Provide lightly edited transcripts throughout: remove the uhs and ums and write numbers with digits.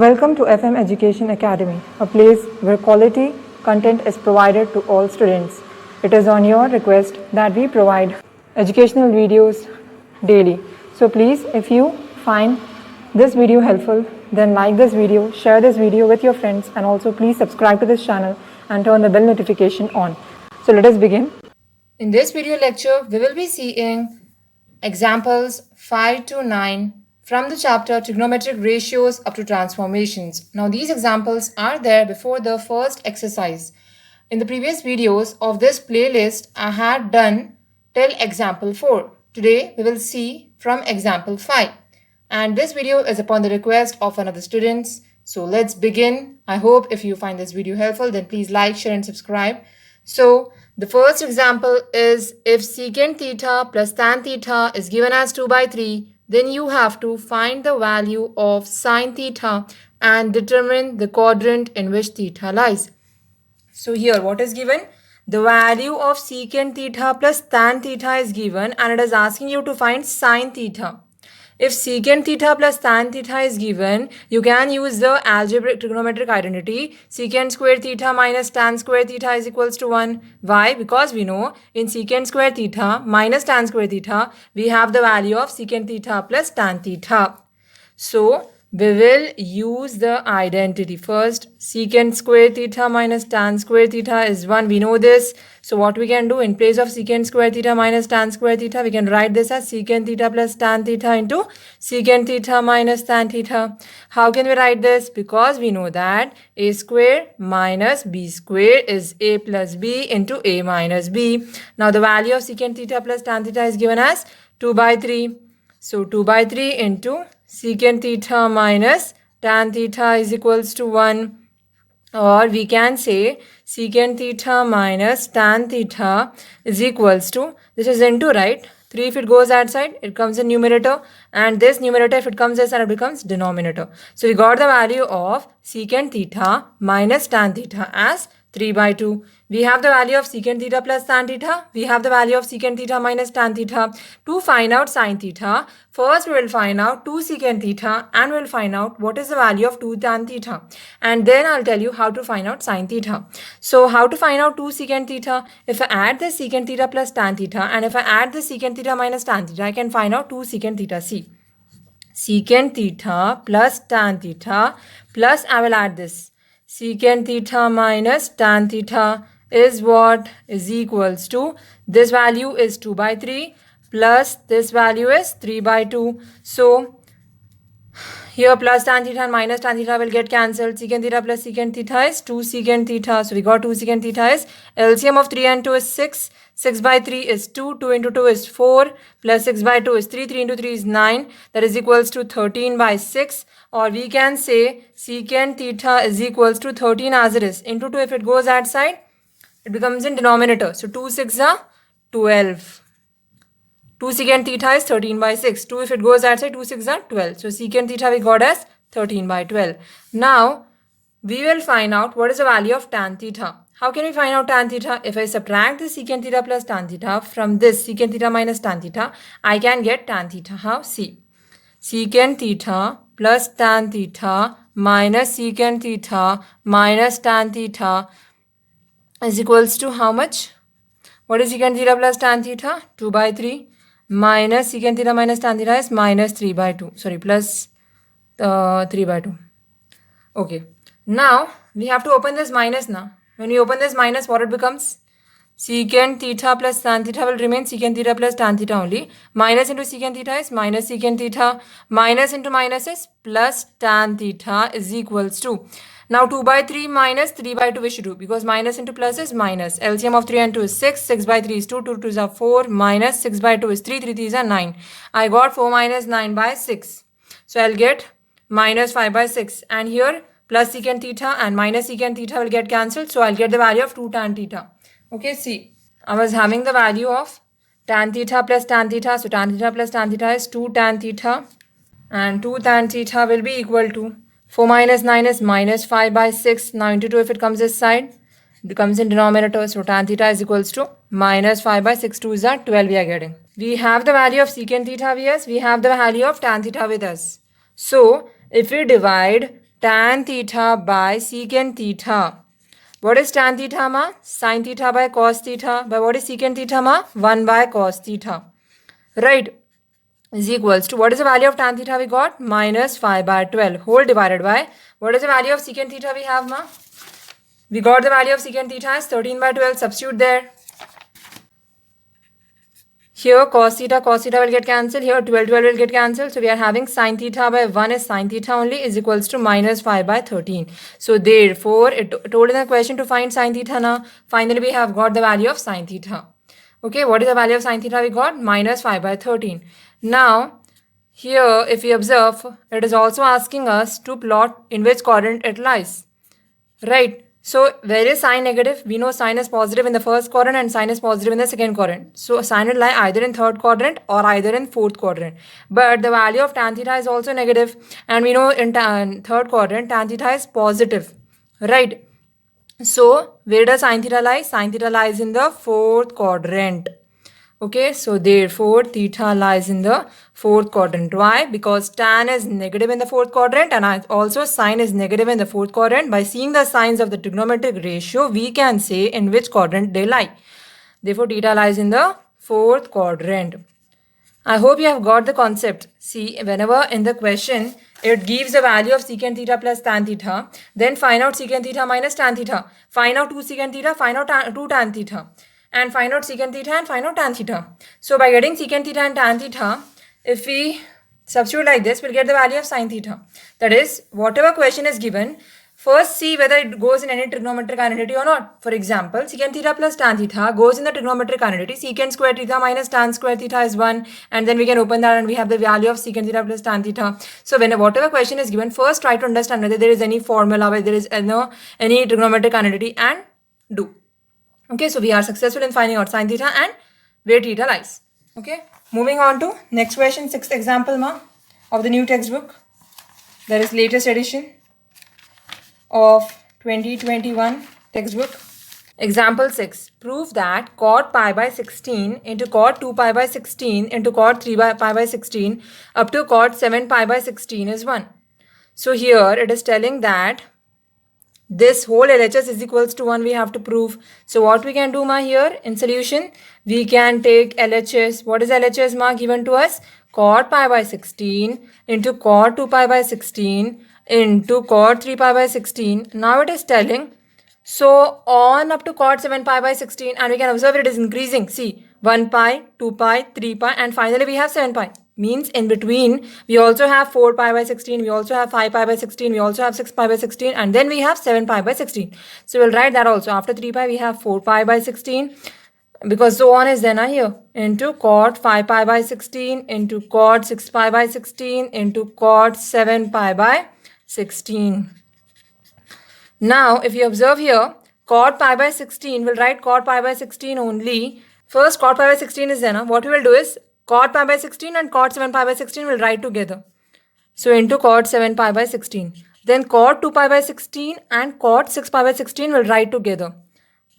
Welcome to FM Education Academy, a place where quality content is provided to all students. It is on your request that we provide educational videos daily. So please, if you find this video helpful, then like this video, share this video with your friends, and also please subscribe to this channel and turn the bell notification on. So let us begin. In this video lecture, we will be seeing examples 5 to 9 from the chapter Trigonometric Ratios up to Transformations. Now these examples are there before the first exercise. In the previous videos of this playlist, I had done till example 4. Today we will see from example 5. And this video is upon the request of one of the students. So let's begin. I hope if you find this video helpful, then please like, share and subscribe. So the first example is if secant theta plus tan theta is given as 2 by 3, then you have to find the value of sine theta and determine the quadrant in which theta lies. So here what is given? The value of secant theta plus tan theta is given and it is asking you to find sine theta. If secant theta plus tan theta is given, you can use the algebraic trigonometric identity. Secant square theta minus tan square theta is equals to 1. Why? Because we know in secant square theta minus tan square theta, we have the value of secant theta plus tan theta. So we will use the identity first. Secant square theta minus tan square theta is 1. We know this. So what we can do in place of secant square theta minus tan square theta, we can write this as secant theta plus tan theta into secant theta minus tan theta. How can we write this? Because we know that a square minus b square is a plus b into a minus b. Now the value of secant theta plus tan theta is given as 2 by 3. So 2 by 3 into secant theta minus tan theta is equals to 1. Or we can say secant theta minus tan theta is equals to, this is into, right? 3 if it goes outside, it comes in numerator. And this numerator, if it comes inside, it becomes denominator. So we got the value of secant theta minus tan theta as 3 by 2. We have the value of secant theta plus tan theta. We have the value of secant theta minus tan theta. To find out sine theta, first we will find out 2 secant theta and we will find out what is the value of 2 tan theta. And then I'll tell you how to find out sine theta. So how to find out 2 secant theta? If I add the secant theta plus tan theta and if I add the secant theta minus tan theta, I can find out 2 secant theta. See, secant theta plus tan theta plus I will add this. Secant theta minus tan theta is what? Is equals to, this value is 2 by 3 plus this value is 3 by 2. So here plus tan theta and minus tan theta will get cancelled. Secant theta plus secant theta is 2 secant theta. So we got 2 secant theta is LCM of 3 and 2 is 6. 6 by 3 is 2. 2 into 2 is 4. Plus 6 by 2 is 3. 3 into 3 is 9. That is equals to 13 by 6. Or we can say secant theta is equals to 13 as it is. Into 2 if it goes outside, it becomes in denominator. So 2 6 are 12. 2 secant theta is 13 by 6. 2 if it goes outside, 2 6 are 12. So secant theta we got as 13 by 12. Now we will find out what is the value of tan theta. How can we find out tan theta? If I subtract the secant theta plus tan theta from this secant theta minus tan theta, I can get tan theta. How? See, secant theta plus tan theta minus secant theta minus tan theta is equals to how much? What is secant theta plus tan theta? 2 by 3 minus secant theta minus tan theta is minus 3 by 2. Sorry, plus 3 by 2. Okay. Now we have to open this minus now. When we open this minus, what it becomes? Secant theta plus tan theta will remain secant theta plus tan theta only. Minus into secant theta is minus secant theta. Minus into minus is plus tan theta is equals to. Now 2 by 3 minus 3 by 2 we should do because minus into plus is minus. LCM of 3 and 2 is 6. 6 by 3 is 2. 2 2s are 4. Minus 6 by 2 is 3. 3 3s are 9. I got 4 minus 9 by 6. So I'll get minus 5 by 6. And here plus secant theta and minus secant theta will get cancelled. So I'll get the value of 2 tan theta. Okay, see, I was having the value of tan theta plus tan theta. So tan theta plus tan theta is 2 tan theta. And 2 tan theta will be equal to 4 minus 9 is minus 5 by 6. Now into 2 if it comes this side, it becomes in denominator. So tan theta is equals to minus 5 by 6. 2 is 12 we are getting. We have the value of secant theta with us. We have the value of tan theta with us. So if we divide tan theta by secant theta. What is tan theta, ma? Sin theta by cos theta. By what is secant theta, ma? 1 by cos theta. Right. Is equals to, what is the value of tan theta we got? Minus 5 by 12 whole divided by, what is the value of secant theta we have, ma? We got the value of secant theta as 13 by 12. Substitute there. Here cos theta will get cancelled. Here 12 will get cancelled. So we are having sin theta by 1 is sin theta only is equals to minus 5 by 13. So therefore, it told in the question to find sin theta now. Finally, we have got the value of sin theta. Okay, what is the value of sin theta we got? Minus 5 by 13. Now, here if we observe, it is also asking us to plot in which quadrant it lies. Right. So where is sign negative? We know sign is positive in the first quadrant and sign is positive in the second quadrant. So sign will lie either in third quadrant or either in fourth quadrant. But the value of tan theta is also negative, and we know in third quadrant tan theta is positive. Right. So where does sin theta lie? Sin theta lies in the fourth quadrant. Okay, so therefore theta lies in the fourth quadrant. Why? Because tan is negative in the fourth quadrant and also sine is negative in the fourth quadrant. By seeing the signs of the trigonometric ratio, we can say in which quadrant they lie. Therefore, theta lies in the fourth quadrant. I hope you have got the concept. See, whenever in the question, it gives the value of secant theta plus tan theta, then find out secant theta minus tan theta. Find out 2 secant theta, find out 2 tan theta. And find out secant theta and find out tan theta. So by getting secant theta and tan theta, if we substitute like this, we'll get the value of sin theta. That is, whatever question is given, first see whether it goes in any trigonometric identity or not. For example, secant theta plus tan theta goes in the trigonometric identity. Secant square theta minus tan square theta is 1. And then we can open that and we have the value of secant theta plus tan theta. So when whatever question is given, first try to understand whether there is any formula, whether there is any trigonometric identity, and do. Okay, so we are successful in finding out sin theta and where theta lies. Okay, moving on to next question, 6th example of the new textbook. That is latest edition of 2021 textbook. Example 6. Prove that cot pi by 16 into cot 2 pi by 16 into cot 3 pi by 16 up to cot 7 pi by 16 is 1. So here it is telling that this whole LHS is equals to 1 we have to prove. So what we can do here in solution, we can take LHS. What is LHS given to us? Cot pi by 16 into cot 2 pi by 16 into cot 3 pi by 16. Now it is telling, so on up to cot 7 pi by 16, and we can observe it is increasing. See, 1 pi, 2 pi, 3 pi, and finally we have 7 pi. Means in between we also have 4 pi by 16, we also have 5 pi by 16, we also have 6 pi by 16, and then we have 7 pi by 16. So we'll write that also. After 3 pi we have 4 pi by 16, because so on is then here, into cot 5 pi by 16 into cot 6 pi by 16 into cot 7 pi by 16. Now if you observe here, cot pi by 16, we'll write cot pi by 16 only. First cot pi by 16 is there. What we will do is cot pi by 16 and cot 7 pi by 16 will write together. So into cot 7 pi by 16. Then cot 2 pi by 16 and cot 6 pi by 16 will write together.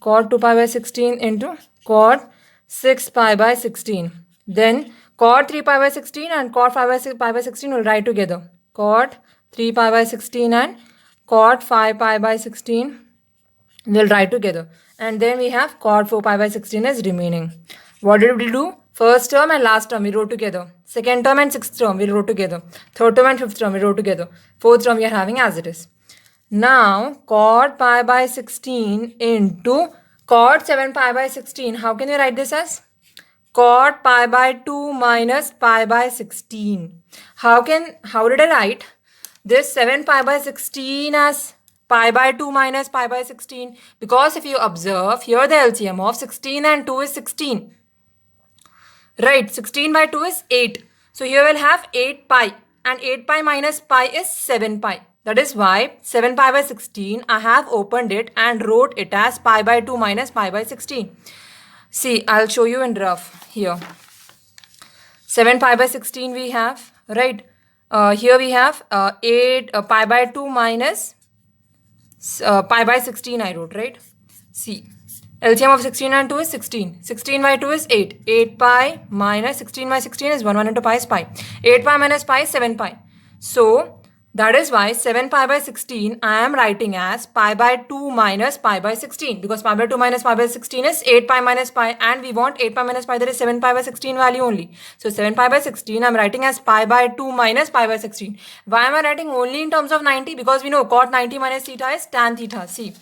Cot 2 pi by 16 into cot 6 pi by 16. Then cot 3 pi by 16 and cot 5 pi by 16 will write together. Cot 3 pi by 16 and cot 5 pi by 16 will write together. And then we have cot 4 pi by 16 is remaining. What did we do? First term and last term we wrote together. Second term and sixth term we wrote together. Third term and fifth term we wrote together. Fourth term we are having as it is. Now cot pi by 16 into cot 7 pi by 16. How can we write this as? Cot pi by 2 minus pi by 16. How did I write this 7 pi by 16 as pi by 2 minus pi by 16? Because if you observe here, the LCM of 16 and 2 is 16. Right, 16 by 2 is 8. So here we'll have 8 pi, and 8 pi minus pi is 7 pi. That is why 7 pi by 16, I have opened it and wrote it as pi by 2 minus pi by 16. See, I'll show you in rough here. 7 pi by 16 we have, right? Here we have 8 pi by 2 minus pi by 16 I wrote, right? See, LCM of 16 and 2 is 16. 16 by 2 is 8. 8 pi minus 16 by 16 is 1. 1 into pi is pi. 8 pi minus pi is 7 pi. So, That is why 7 pi by 16 I am writing as pi by 2 minus pi by 16, because pi by 2 minus pi by 16 is 8 pi minus pi, and we want 8 pi minus pi, that is 7 pi by 16 value only. So 7 pi by 16 I am writing as pi by 2 minus pi by 16. Why am I writing only in terms of 90? Because we know cot 90 minus theta is tan theta. See,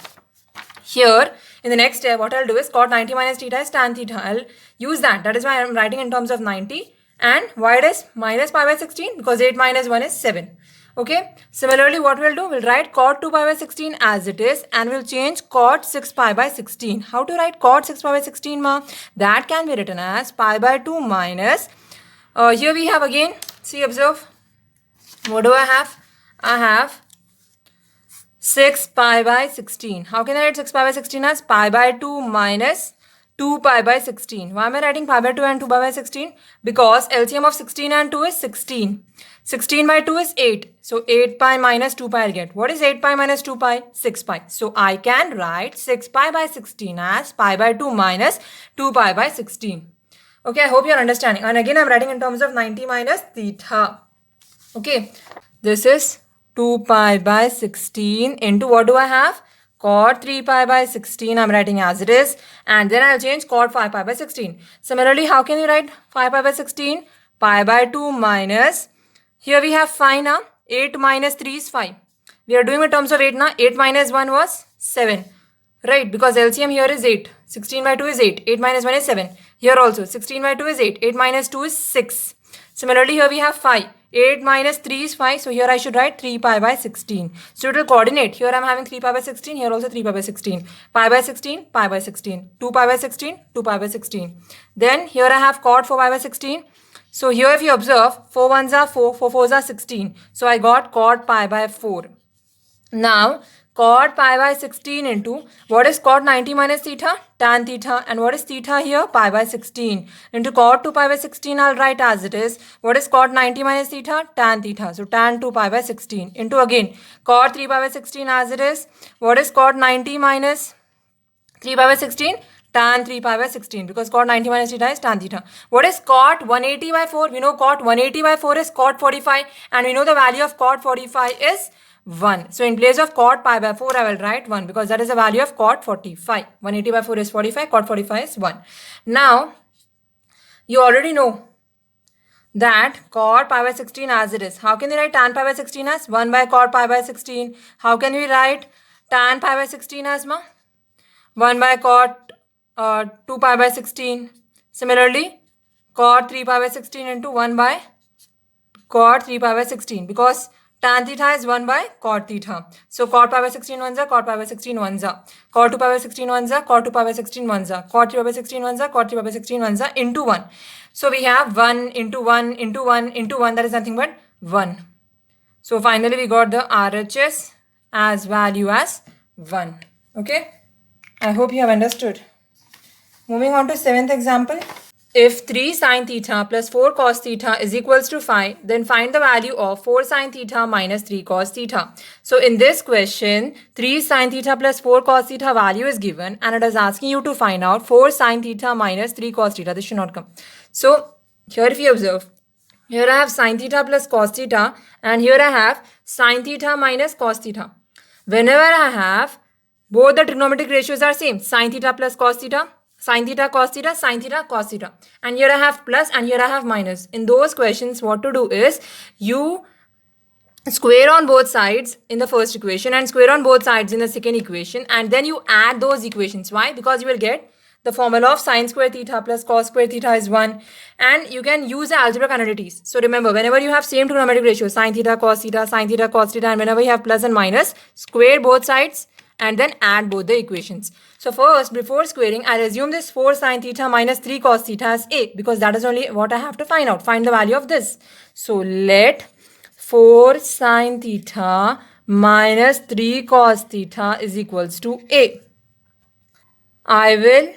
here in the next step what I'll do is cot 90 minus theta is tan theta. I'll use that. That is why I'm writing in terms of 90. And why it is minus pi by 16? Because 8 minus 1 is 7. Okay. Similarly, what we'll do, we'll write cot 2 pi by 16 as it is, and we'll change cot 6 pi by 16. How to write cot 6 pi by 16, ma? That can be written as pi by 2 minus, here we have again, see, observe, what do I have? I have 6 pi by 16. How can I write 6 pi by 16 as pi by 2 minus 2 pi by 16? Why am I writing pi by 2 and 2 pi by 16? Because LCM of 16 and 2 is 16. 16 by 2 is 8. So 8 pi minus 2 pi I'll get. What is 8 pi minus 2 pi? 6 pi. So I can write 6 pi by 16 as pi by 2 minus 2 pi by 16. Okay, I hope you're understanding. And again, I'm writing in terms of 90 minus theta. Okay, this is 2 pi by 16 into what do I have? Cot 3 pi by 16 I'm writing as it is, and then I'll change cot 5 pi by 16. Similarly, how can you write 5 pi by 16? Pi by 2 minus, here we have 5 now, 8 minus 3 is 5. We are doing in terms of 8 now. 8 minus 1 was 7. Right, because LCM here is 8. 16 by 2 is 8. 8 minus 1 is 7. Here also 16 by 2 is 8. 8 minus 2 is 6. Similarly, here we have 5. 8 minus 3 is 5. So here I should write 3 pi by 16. So it will coordinate. Here I am having 3 pi by 16. Here also 3 pi by 16. Pi by 16, pi by 16. 2 pi by 16, 2 pi by 16. Then here I have cot 4 pi by 16. So here if you observe, 4 ones are 4, 4 fours are 16. So I got cot pi by 4. Now, cot pi by 16 into, what is cot 90 minus theta? Tan theta. And what is theta here? Pi by 16. Into cot 2 pi by 16, I'll write as it is. What is cot 90 minus theta? Tan theta. So tan 2 pi by 16. Into again, cot 3 pi by 16 as it is. What is cot 90 minus 3 pi by 16? Tan 3 pi by 16, because cot 90 minus theta is tan theta. What is cot 180 by 4? We know cot 180 by 4 is cot 45, and we know the value of cot 45 is 1. So in place of cot pi by 4, I will write 1, because that is the value of cot 45. 180 by 4 is 45, cot 45 is 1. Now, you already know that cot pi by 16 as it is. How can we write tan pi by 16 as 1 by cot pi by 16? How can we write tan pi by 16 as 1 by cot 2 pi by 16. Similarly, cot 3 pi by 16 into 1 by cot 3 pi by 16, because tan theta is 1 by cot theta. So cot pi by 16 ones are, cot pi by 16 ones are. Cot 2 pi by 16 ones are, cot 2 pi by 16 ones are. Cot 3 pi by 16 ones are, cot 3 pi by 16 ones are into 1. So we have 1 into 1 into 1 into 1, that is nothing but 1. So finally we got the RHS as value as 1. Okay, I hope you have understood. Moving on to 7th example. If 3 sin theta plus 4 cos theta is equals to 5, then find the value of 4 sin theta minus 3 cos theta. So in this question, 3 sin theta plus 4 cos theta value is given, and it is asking you to find out 4 sin theta minus 3 cos theta. This should not come. So here if you observe, here I have sin theta plus cos theta, and here I have sin theta minus cos theta. Whenever I have both the trigonometric ratios are same, sin theta plus cos theta, sin theta cos theta, sin theta cos theta, and here I have plus and here I have minus. In those questions, what to do is you square on both sides in the first equation and square on both sides in the second equation, and then you add those equations. Why? Because you will get the formula of sin square theta plus cos square theta is 1, and you can use the algebraic identities. So remember, whenever you have same trigonometric ratio, sin theta cos theta, sin theta cos theta, and whenever you have plus and minus, square both sides and then add both the equations. So first, before squaring, I'll assume this 4 sin theta minus 3 cos theta as A, because that is only what I have to find out. Find the value of this. So let 4 sin theta minus 3 cos theta is equals to A. I will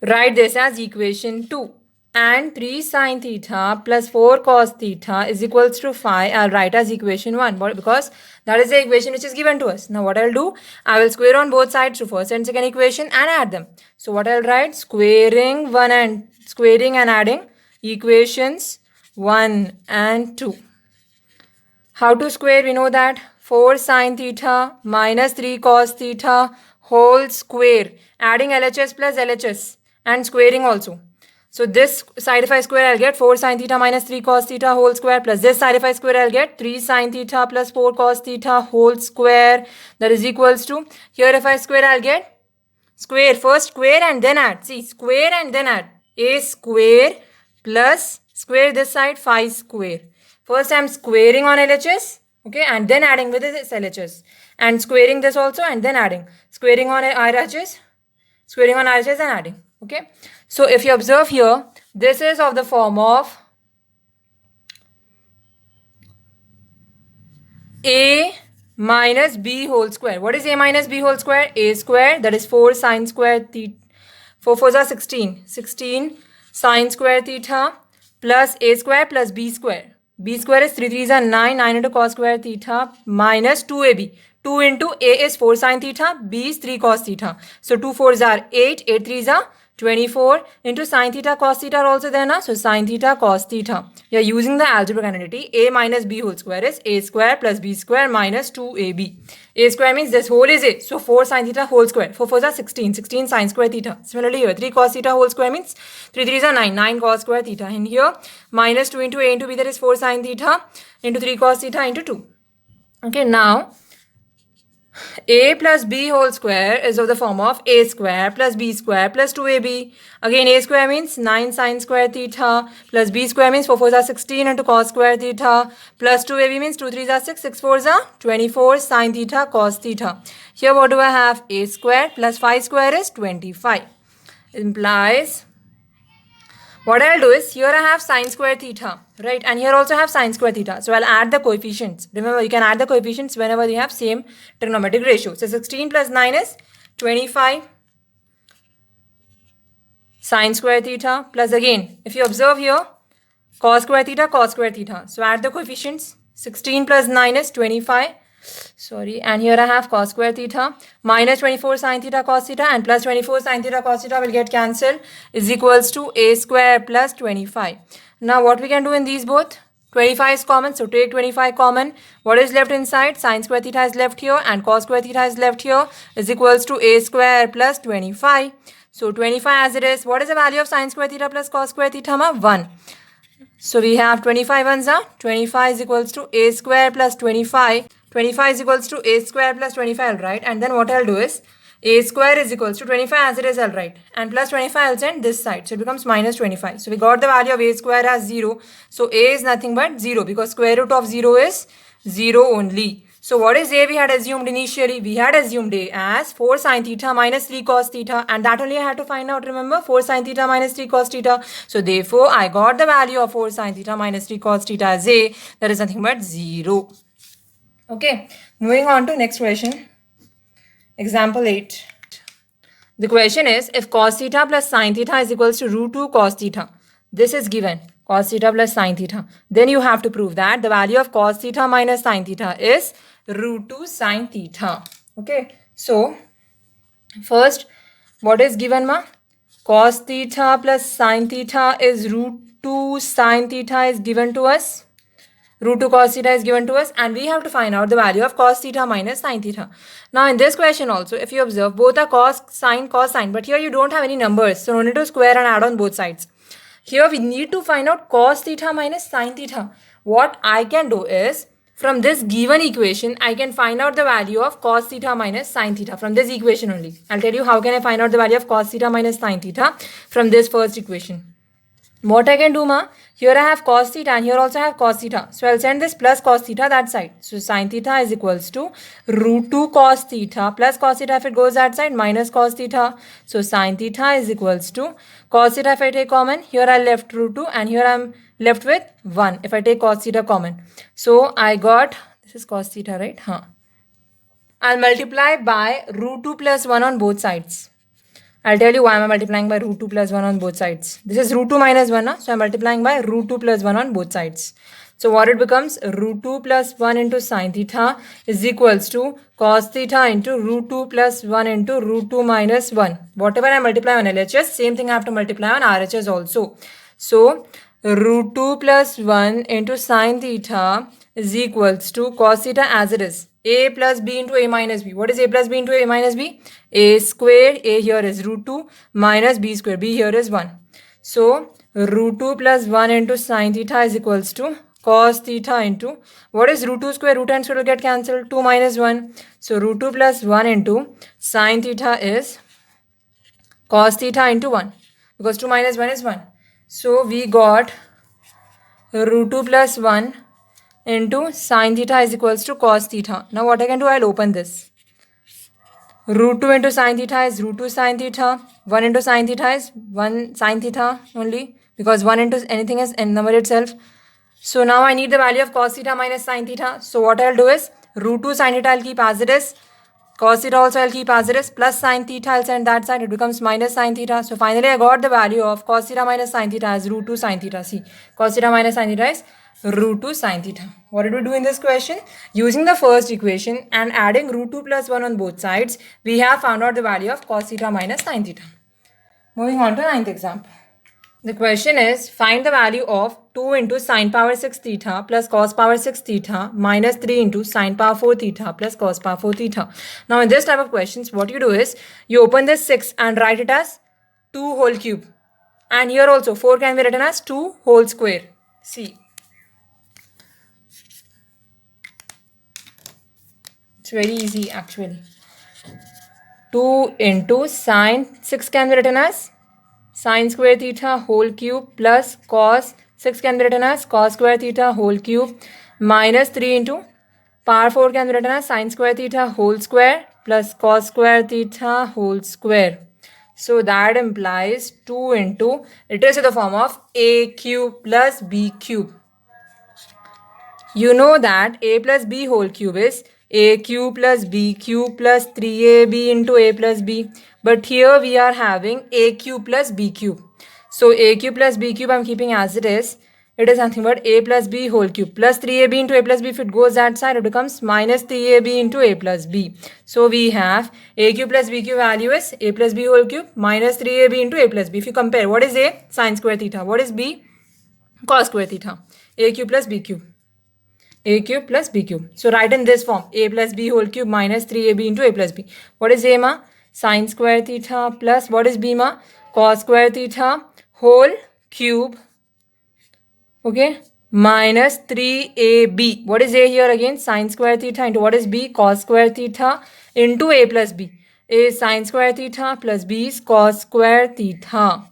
write this as equation 2. And 3 sin theta plus 4 cos theta is equals to 5. I'll write as equation 1, because that is the equation which is given to us. Now what I'll do, I will square on both sides to first and second equation and add them. So what I'll write, squaring and adding equations 1 and 2. How to square? We know that 4 sine theta minus 3 cos theta whole square. Adding LHS plus LHS and squaring also. So this side if I square, I'll get 4 sine theta minus 3 cos theta whole square, plus this side if I square, I'll get 3 sine theta plus 4 cos theta whole square. That is equals to, here if I square, I'll get square. First square and then add. See, square and then add. A square plus square this side 5 square. First I'm squaring on LHS, okay, and then adding with this LHS. And squaring this also and then adding. Squaring on RHS, squaring on RHS and adding, okay. So if you observe here, this is of the form of A minus B whole square. What is A minus B whole square? A square, that is 4 sine square theta. 4 4s are 16. 16 sine square theta plus A square plus B square. B square is 3 3s are 9. 9 into cos square theta minus 2AB. 2 into A is 4 sine theta, B is 3 cos theta. So 2 4s are 8. 8 3s are 24 into sine theta cos theta are also there now. So sine theta cos theta. We are using the algebraic identity. A minus B whole square is A square plus B square minus 2AB. A square means this whole is A. So 4 sine theta whole square. 4 4s are 16. 16 sine square theta. Similarly here 3 cos theta whole square means 3 3s are 9. 9 cos square theta. And here minus 2 into A into B, that is 4 sine theta into 3 cos theta into 2. Okay, now A plus B whole square is of the form of A square plus B square plus 2AB. Again, A square means 9 sine square theta plus B square means 4 4s are 16 into cos square theta plus 2AB means 2 3s are 6, 6 4s are 24 sine theta cos theta. Here what do I have? A square plus 5 square is 25. Implies, what I'll do is, here I have sine square theta, right? And here also I have sine square theta. So I'll add the coefficients. Remember, you can add the coefficients whenever they have same trigonometric ratio. So 16 plus 9 is 25 sine square theta plus, again, if you observe here, cos square theta, cos square theta. So add the coefficients. 16 plus 9 is 25. Sorry, and here I have cos square theta minus 24 sine theta cos theta and plus 24 sine theta cos theta will get cancelled, is equals to A square plus 25. Now what we can do in these both? 25 is common, so take 25 common. What is left inside? Sine square theta is left here and cos square theta is left here, is equals to A square plus 25. So 25 as it is. What is the value of sine square theta plus cos square theta? 1. So we have 25 ones are 25 is equals to A square plus 25. 25 is equals to A square plus 25, I'll write. And then what I'll do is, A square is equals to 25 as it is, I'll write. And plus 25 I'll send this side. So it becomes minus 25. So we got the value of A square as 0. So A is nothing but 0 because square root of 0 is 0 only. So what is A we had assumed initially? We had assumed A as 4 sine theta minus 3 cos theta. And that only I had to find out, remember? 4 sine theta minus 3 cos theta. So therefore, I got the value of 4 sine theta minus 3 cos theta as A. That is nothing but 0. Okay, moving on to next question. Example 8. The question is, if cos theta plus sine theta is equals to root 2 cos theta. This is given, cos theta plus sine theta. Then you have to prove that the value of cos theta minus sine theta is root 2 sine theta. Okay, so first, what is given, ma? Cos theta plus sine theta is root 2 sine theta is given to us. Root 2 cos theta is given to us and we have to find out the value of cos theta minus sine theta. Now in this question also, if you observe, both are cos, sine, but here you don't have any numbers. So no need to square and add on both sides. Here we need to find out cos theta minus sine theta. What I can do is, from this given equation, I can find out the value of cos theta minus sine theta from this equation only. I'll tell you how can I find out the value of cos theta minus sine theta from this first equation. What I can do, ma? Here I have cos theta and here also I have cos theta. So I'll send this plus cos theta that side. So sine theta is equals to root 2 cos theta plus cos theta if it goes that side minus cos theta. So sine theta is equals to cos theta if I take common. Here I left root 2 and here I'm left with 1 if I take cos theta common. So I got, this is cos theta, right? I'll multiply by root 2 plus 1 on both sides. I'll tell you why I'm multiplying by root 2 plus 1 on both sides. This is root 2 minus 1, so I'm multiplying by root 2 plus 1 on both sides. So what it becomes, root 2 plus 1 into sine theta is equals to cos theta into root 2 plus 1 into root 2 minus 1. Whatever I multiply on LHS, same thing I have to multiply on RHS also. So root 2 plus 1 into sine theta is equals to cos theta as it is. A plus b into a minus b. What is a plus b into a minus b? A square. A here is root 2 minus b square. B here is 1. So root 2 plus 1 into sine theta is equals to cos theta into, what is root 2 square? Root and square will get cancelled. 2 minus 1. So root 2 plus 1 into sine theta is cos theta into 1. Because 2 minus 1 is 1. So we got root 2 plus 1 into sine theta is equals to cos theta. Now what I can do, I'll open this. Root 2 into sine theta is root 2 sine theta. 1 into sine theta is 1 sine theta only, because 1 into anything is n number itself. So now I need the value of cos theta minus sine theta. So what I'll do is root 2 sine theta I'll keep as it is. Cos theta also I'll keep as it is, plus sine theta I'll send that side, it becomes minus sine theta. So finally I got the value of cos theta minus sine theta as root 2 sine theta. See, cos theta minus sine theta is root 2 sine theta. What did we do in this question? Using the first equation and adding root 2 plus 1 on both sides, we have found out the value of cos theta minus sine theta. Moving on to 9th example. The question is, find the value of 2 into sine power 6 theta plus cos power 6 theta minus 3 into sine power 4 theta plus cos power 4 theta. Now in this type of questions, what you do is, you open this 6 and write it as 2 whole cube. And here also 4 can be written as 2 whole square. See. It's very easy actually. 2 into sine 6 can be written as sine square theta whole cube plus cos 6 can be written as cos square theta whole cube minus 3 into power 4 can be written as sine square theta whole square plus cos square theta whole square. So that implies 2 into, it is in the form of a cube plus b cube. You know that a plus b whole cube is a cube plus b cube plus 3ab into a plus b. But here we are having a cube plus b cube. So a cube plus b cube I'm keeping as it is. It is nothing but a plus b whole cube plus 3ab into a plus b. If it goes that side, it becomes minus 3ab into a plus b. So we have a cube plus b cube value is a plus b whole cube minus 3ab into a plus b. If you compare, what is a? Sine square theta. What is b? Cos square theta. A cube plus b cube. A cube plus b cube. So write in this form, a plus b whole cube minus 3ab into a plus b. What is a ma? Sine square theta plus what is b ma? Cos square theta whole cube. Okay. Minus 3ab. What is a here again? Sine square theta into what is b? Cos square theta into a plus b. A is sine square theta plus b is cos square theta.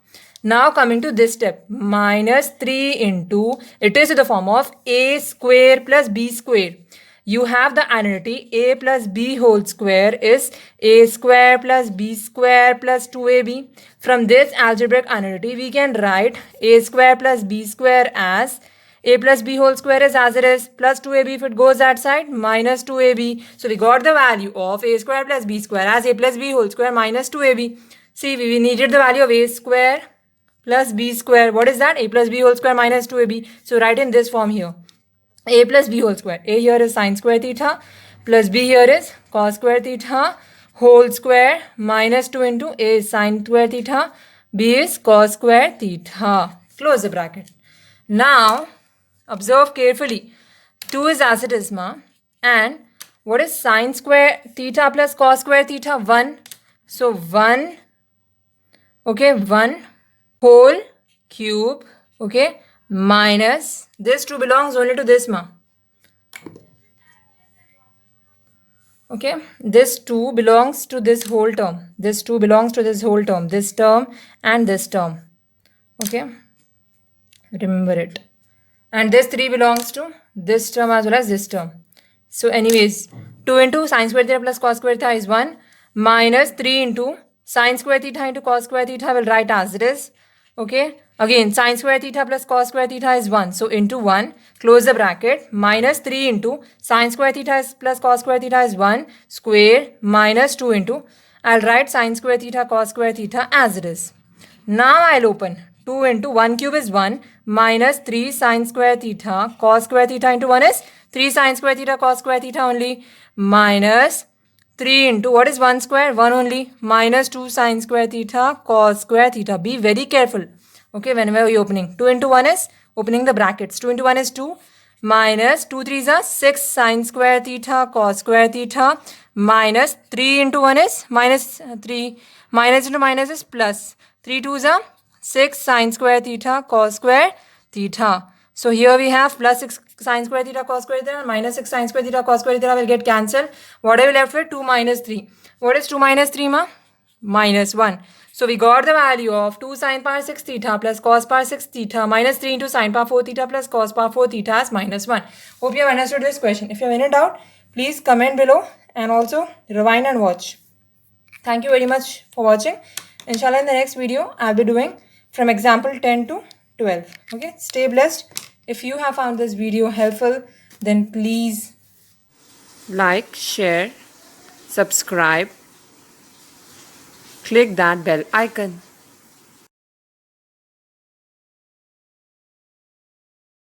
Now coming to this step, minus 3 into, it is in the form of a square plus b square. You have the identity a plus b whole square is a square plus b square plus 2ab. From this algebraic identity, we can write a square plus b square as a plus b whole square is as it is plus 2ab if it goes that side minus 2ab. So we got the value of a square plus b square as a plus b whole square minus 2ab. See, we needed the value of a square plus b square. What is that? A plus b whole square minus 2ab. So write in this form here. A plus b whole square. A here is sine square theta plus b here is cos square theta whole square minus 2 into a is sine square theta, b is cos square theta. Close the bracket. Now observe carefully. 2 is as it is ma. And what is sine square theta plus cos square theta? 1. So 1. Okay, 1 whole cube, okay, minus, this 2 belongs only to this ma. Okay, this 2 belongs to this whole term. This 2 belongs to this whole term. This term and this term. Okay, remember it. And this 3 belongs to this term as well as this term. So anyways, 2 into sine square theta plus cos square theta is 1 minus 3 into sine square theta into cos square theta. I will write as it is. Okay, again sine square theta plus cos square theta is 1. So into 1, close the bracket, minus 3 into sine square theta plus cos square theta is 1 square minus 2 into, I'll write sine square theta cos square theta as it is. Now I'll open 2 into 1 cube is 1 minus 3 sine square theta cos square theta into 1 is 3 sine square theta cos square theta only minus 3 into what is 1 square? 1 only minus 2 sine square theta cos square theta. Be very careful. Okay, whenever you're opening. 2 into 1 is opening the brackets. 2 into 1 is 2 minus 2 3s are 6 sine square theta cos square theta minus 3 into 1 is minus 3, minus into minus is plus. 3 2s are 6 sine square theta cos square theta. So here we have plus 6 sine square theta cos square theta and minus 6 sine square theta cos square theta will get cancelled. What are we left with? 2 minus 3. What is 2 minus 3 ma? Minus 1. So we got the value of 2 sine power 6 theta plus cos power 6 theta minus 3 into sine power 4 theta plus cos power 4 theta as minus 1. Hope you have understood this question. If you have any doubt, please comment below and also rewind and watch. Thank you very much for watching. Inshallah, in the next video, I'll be doing from example 10 to 12. Okay, stay blessed. If you have found this video helpful, then please like, share, subscribe, click that bell icon.